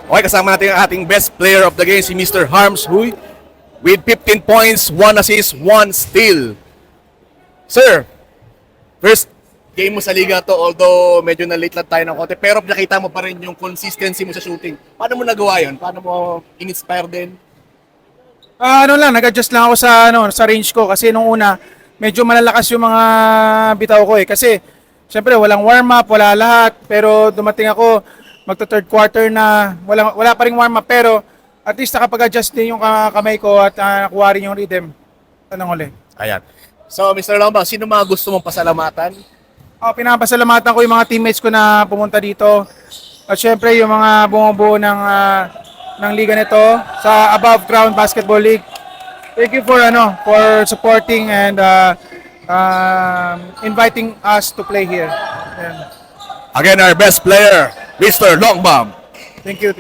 Okay, kasama natin ang ating best player of the game, si Mr. Harms Huy, with 15 points, 1 assist, 1 steal. Sir, first game mo sa liga to, although medyo na-late lang tayo ng konti, pero nakita mo pa rin yung consistency mo sa shooting. Paano mo nagawa yun? Paano mo in-inspire din? Nag-adjust lang ako sa range ko kasi nung una, medyo malalakas yung mga bitaw ko eh. Kasi, syempre, walang warm-up, wala lahat. Pero dumating ako, magta-third quarter na, wala pa rin warm-up. Pero, at least nakapag-adjust din yung kamay ko at nakuha rin yung rhythm. Tanong ulit. Ayan. So, Mr. Longbang, sino mga gusto mong pasalamatan? Pinapasalamatan ko yung mga teammates ko na pumunta dito. At syempre, yung mga bumubuo ng liga nito sa Above Ground Basketball League. Thank you for supporting and inviting us to play here. Ayan. Again, our best player, Mr. Longbang. Thank you.